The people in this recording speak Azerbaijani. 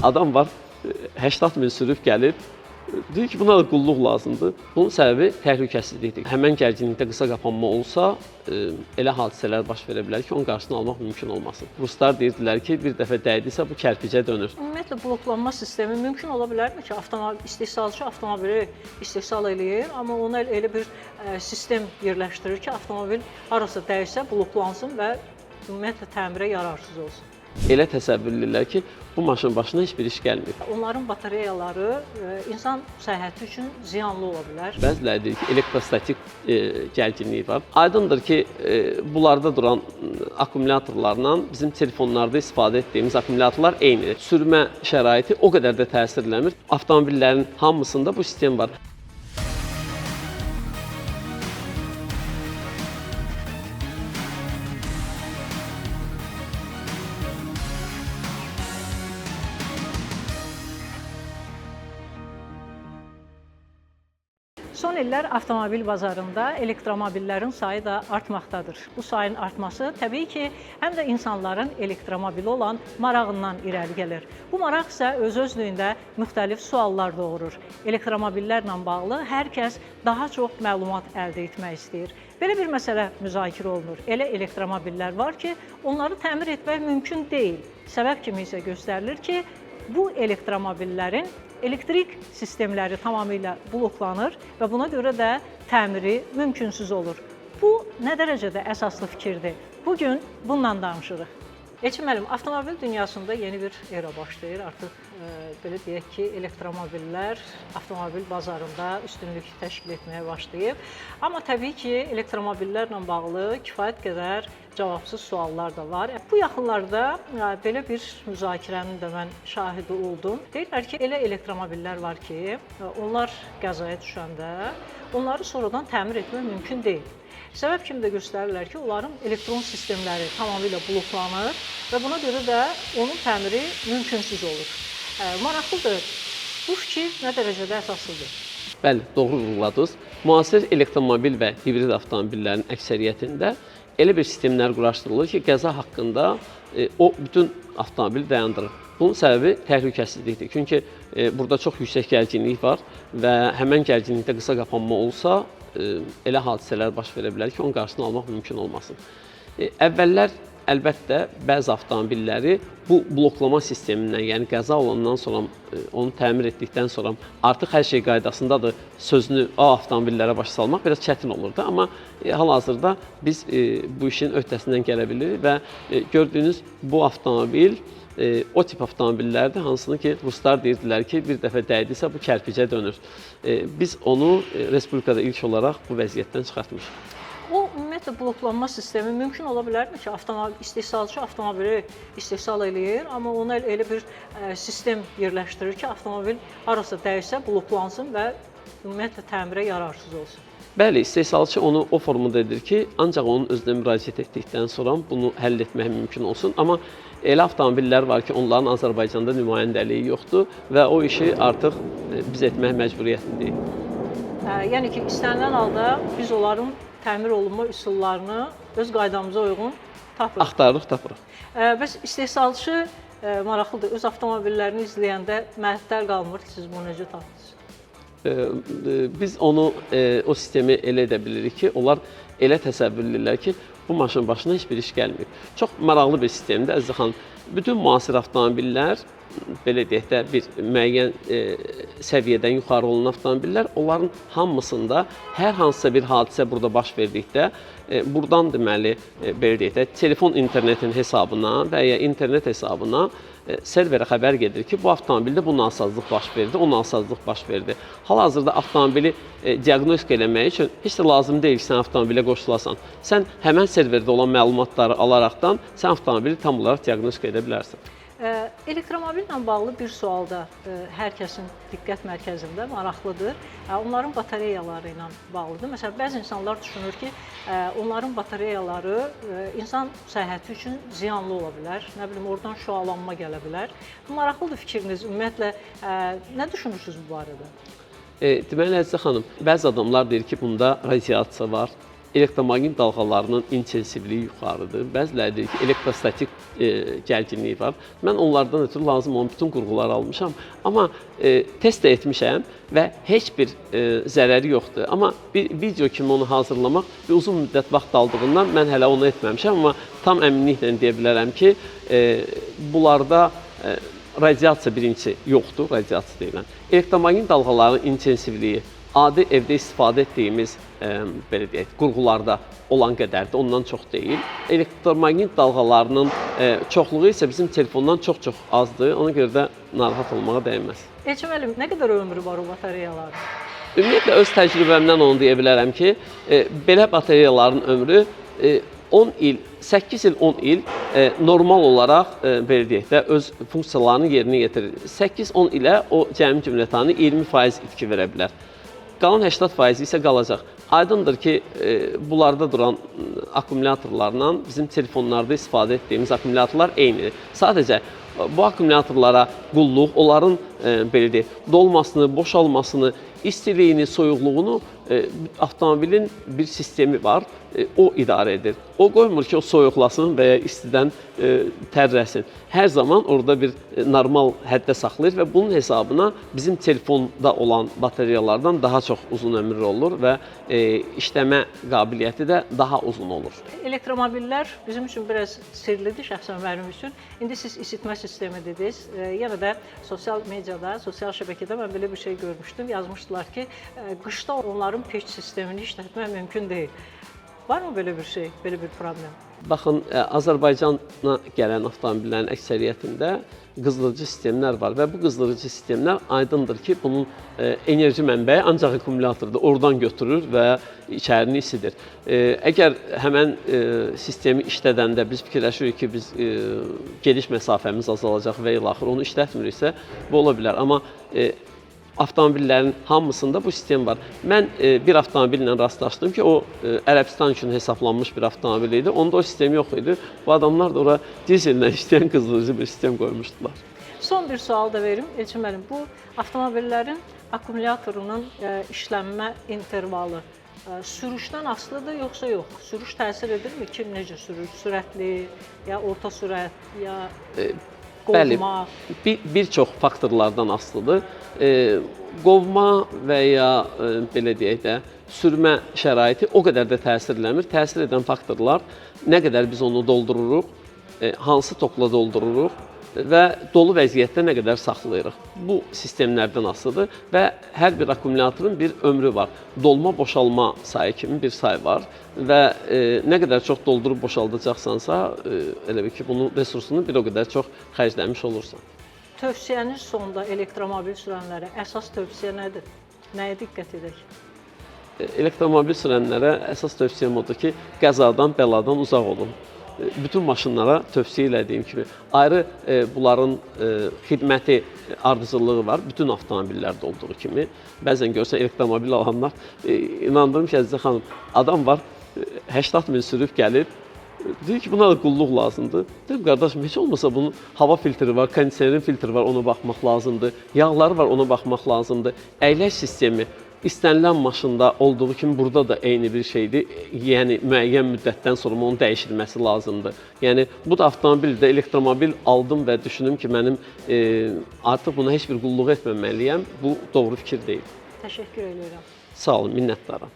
Adam var, 80 min sürüb gəlib, deyir ki, buna da qulluq lazımdır. Bunun səbəbi təhlükəsizlikdir. Həmən gərginlikdə qısa qapanma olsa, elə hadisələr baş verə bilər ki, onun qarşısını almaq mümkün olmasın. Ruslar deyirdilər ki, bir dəfə dəydisə, bu kərpicə dönür. Ümumiyyətlə, bloklanma sistemi mümkün ola bilərmi ki, istehsalçı avtomobili istehsal eləyir, amma ona elə bir sistem yerləşdirir ki, avtomobil harasa dəysə, bloklansın və ümumiyyətlə təmirə yararsız olsun. Elə təsəvvür edirlər ki, bu maşının başına heç bir iş gəlmir. Onların batareyaları insan səhhəti üçün ziyanlı ola bilər. Bəziləri deyir ki, elektrostatik gərginliyi var. Aydındır ki, bunlarda duran akkumulyatorlarla bizim telefonlarda istifadə etdiyimiz akkumulyatorlar eynidir. Sürmə şəraiti o qədər də təsir eləmir. Avtomobillərin hamısında bu sistem var. Son illər avtomobil bazarında elektromobillərin sayı da artmaqdadır. Bu sayın artması təbii ki, həm də insanların elektromobili olan marağından irəli gəlir. Bu maraq isə öz-özlüyündə müxtəlif suallar doğurur. Elektromobillərlə bağlı hər kəs daha çox məlumat əldə etmək istəyir. Belə bir məsələ müzakirə olunur. Elə elektromobillər var ki, onları təmir etmək mümkün deyil. Səbəb kimi isə göstərilir ki, bu elektromobillərin elektrik sistemləri tamamilə bloklanır və buna görə də təmiri mümkünsüz olur. Bu nə dərəcədə əsaslı fikirdir? Bugün bundan danışırıq. Elçin müəllim, avtomobil dünyasında yeni bir era başlayır. Artıq belə deyək ki, elektromobillər avtomobil bazarında üstünlük təşkil etməyə başlayıb. Amma təbii ki, elektromobillərlə bağlı kifayət qədər cavabsız suallar da var. Bu yaxınlarda belə bir müzakirənin də mən şahidi oldum. Deyirlər ki, elə elektromobillər var ki, onlar qəzaya düşəndə onları sonradan təmir etmək mümkün deyil. Səbəb kimi də göstərirlər ki, onların elektron sistemləri tamamilə bloklanır və buna görə də onun təmiri mümkünsüz olur. Maraqlıdır, bu fikir nə dərəcədə əsaslıdır? Bəli, doğru vurguladınız. Müasir elektromobil və hibrid avtomobillərin əksəriyyətində elə bir sistemlər quraşdırılır ki, qəza haqqında o bütün avtomobili dayandırır. Bunun səbəbi təhlükəsizlikdir. Çünki burada çox yüksək gərginlik var və həmən gərginlikdə qısa qapanma olsa, elə hadisələr baş verə bilər ki, onun qarşısını almaq mümkün olmasın. Əvvəllər əlbəttə bəzi avtomobilləri bu bloklama sistemindən, yəni qəza olandan sonra, onu təmir etdikdən sonra artıq hər şey qaydasındadır sözünü o avtomobillərə başa salmaq biraz çətin olurdu. Amma hal-hazırda biz bu işin öhdəsindən gələ bilirik və gördüyünüz bu avtomobil o tip avtomobillərdir, hansını ki, ruslar deyirdilər ki, bir dəfə dəydisə, bu kərpicə dönür. Biz onu Respublikada ilk olaraq bu vəziyyətdən çıxartmışıq. O, ümumiyyətlə, bloklanma sistemi mümkün ola bilərmi ki, istehsalçı avtomobili istehsal eləyir, amma ona elə bir sistem yerləşdirir ki, avtomobil harasa dəysə, bloklansın və ümumiyyətlə təmirə yararsız olsun. Bəli, istehsalçı onu o formada edir ki, ancaq onun özünə müraciət etdikdən sonra bunu həll etmək mümkün olsun. Amma elə avtomobillər var ki, onların Azərbaycanda nümayəndəliyi yoxdur və o işi artıq biz etmək məcburiyyətindəyik. Yəni ki, istənilən halda biz onların təmir olunma üsullarını öz qaydamıza uyğun tapırıq. Axtarırıq, tapırıq. Bəs istehsalçı maraqlıdır, öz avtomobillərini izləyəndə məəttəl qalmır ki, siz bunu necə tapdınız? Biz onu, o sistemi elə edə bilirik ki, onlar elə təsəvvür edirlər ki, bu maşının başına heç bir iş gəlmir. Çox maraqlı bir sistemdir, Əziz xanım. Bütün müasir avtomobillər, belə deyək də, bir müəyyən səviyyədən yuxarı olan avtomobillər, onların hamısında hər hansısa bir hadisə burada baş verdikdə, buradan deməli, belə deyək də, telefon internetin hesabına və ya internet hesabına serverə xəbər gedir ki, bu avtomobildə bu nasazlıq baş verdi, o nasazlıq baş verdi. Hal-hazırda avtomobili diaqnostika eləmək üçün heç də lazım deyil ki, sən avtomobilə qoşulasan. Sən həmən serverdə olan məlumatları alaraqdan sən avtomobili tam olaraq diaqnostika edə bilərsən. Elektromobillə bağlı bir sual da hər kəsin diqqət mərkəzində maraqlıdır. Onların batareyaları ilə bağlıdır. Məsələn, bəzi insanlar düşünür ki, onların batareyaları insan səhhəti üçün ziyanlı ola bilər. Nə bilim, oradan şüalanma gələ bilər. Maraqlıdır fikriniz. Ümumiyyətlə, nə düşünürsünüz bu barədə? Deməli, Əzizə xanım, bəzi adamlar deyir ki, bunda radiasiya var, elektromaqnit dalğalarının intensivliyi yuxarıdır. Bəziləri deyir ki, elektrostatik gərginliyi var. Mən onlardan ötürü lazım olan bütün qurğuları almışam. Amma test də etmişəm və heç bir zərəri yoxdur. Amma bir video kimi onu hazırlamaq bir uzun müddət vaxt aldığından mən hələ onu etməmişəm. Amma tam əminliklə deyə bilərəm ki, bunlarda radiasiya birincisi yoxdur, radiasiya deyilən. Elektromaqnit dalğaların intensivliyi adi evdə istifadə etdiyimiz belə deyək, qurğularda olan qədərdir, ondan çox deyil. Elektromaqnit dalğalarının çoxluğu isə bizim telefondan çox-çox azdır. Ona görə də narahat olmağa dəyməz. Elçin müəllim, nə qədər ömrü var o batareyaların? Ümumiyyətlə öz təcrübəmdən onu deyə bilərəm ki, belə batareyaların ömrü 10 il, 8 il, 10 il normal olaraq belə deyək də öz funksiyalarını yerinə yetirir. 8-10 ilə o cəmi cümlətanı 20% itki verə bilər. Qalan 80% isə qalacaq. Aydındır ki, bunlarda duran akkumulyatorlarla bizim telefonlarda istifadə etdiyimiz akkumulyatorlar eynidir. Sadəcə bu akkumulyatorlara qulluq, onların belə deyək, dolmasını, boşalmasını, istiliyini, soyuqluğunu avtomobilin bir sistemi var, o idarə edir. O qoymur ki, o soyuqlasın və ya istidən tərləsin. Hər zaman orada bir normal həddə saxlayır və bunun hesabına bizim telefonda olan batareyalardan daha çox uzun ömürlü olur və işləmə qabiliyyəti də daha uzun olur. Elektromobillər bizim üçün biraz sirlidir, şəxsən mənim üçün. İndi siz isitmə sistemi dediniz. Yenə də sosial mediada, sosial şəbəkədə mən belə bir şey görmüşdüm. Yazmışdılar ki, qışda onların peç sistemini işlətmək mümkün deyil. Varmı belə bir şey, belə bir problem? Baxın, Azərbaycana gələn avtomobillərin əksəriyyətində qızdırıcı sistemlər var və bu qızdırıcı sistemlər aydındır ki, bunun enerji mənbəyi ancaq akkumulyatordur, oradan götürür və içərini isidir. Əgər həmən sistemi işlədəndə biz fikirləşirik ki, biz gediş məsafəmiz azalacaq və ilaxır onu işlətmiriksə, bu ola bilər. Amma avtomobillərin hamısında bu sistem var. Mən bir avtomobillə rastlaşdım ki, o Ərəbistan üçün hesablanmış bir avtomobil idi. Onda o sistem yox idi. Bu adamlar da ora dizellə işləyən qızdırıcı bir sistem qoymuşdular. Son bir sual da verim. Elçin müəllim, bu avtomobillərin akkumulyatorunun işlənmə intervalı sürüşdən asılıdır yoxsa yox? Sürüş təsir edirmi? Kim necə sürür? Sürətli, ya orta sürət, ya qovma? Bəli, bir çox faktorlardan asılıdır. Qovma və ya belə deyək də, sürmə şəraiti o qədər də təsir eləmir. Təsir edən faktorlar nə qədər biz onu doldururuq, hansı tokla doldururuq və dolu vəziyyətdə nə qədər saxlayırıq. Bu sistemlərdən asılıdır və hər bir akkumulyatorun bir ömrü var. Dolma boşalma sayı kimi bir say var və nə qədər çox doldurub boşaldacaqsansa, elə bil ki, bunun resursunu bir o qədər çox xərcləmiş olursan. Tövsiyəniz sonda elektromobil sürənlərə əsas tövsiyə nədir? Nəyə diqqət edək? Elektromobil sürənlərə əsas tövsiyəm odur ki, qəzadan, bəladan uzaq olun. Bütün maşınlara tövsiyə elədiyim kimi ayrı bunların xidməti ardıcıllığı var. Bütün avtomobillərdə olduğu kimi. Bəzən görsə elektromobil alanlar, inandırım ki, Əzizə xanım, adam var, 80 min sürüb gəlib, deyir ki, buna da qulluq lazımdır. Deyim, qardaşım, heç olmasa bunun hava filtri var, kondisionerin filtri var, ona baxmaq lazımdır. Yağları var, ona baxmaq lazımdır. Əyləc sistemi istənilən maşında olduğu kimi burada da eyni bir şeydir. Yəni, müəyyən müddətdən sonra onun dəyişilməsi lazımdır. Yəni, bu da avtomobildə elektromobil aldım və düşündüm ki, mənim artıq buna heç bir qulluq etməməliyəm. Bu doğru fikir deyil. Təşəkkür edirəm. Sağ olun, minnətdaram.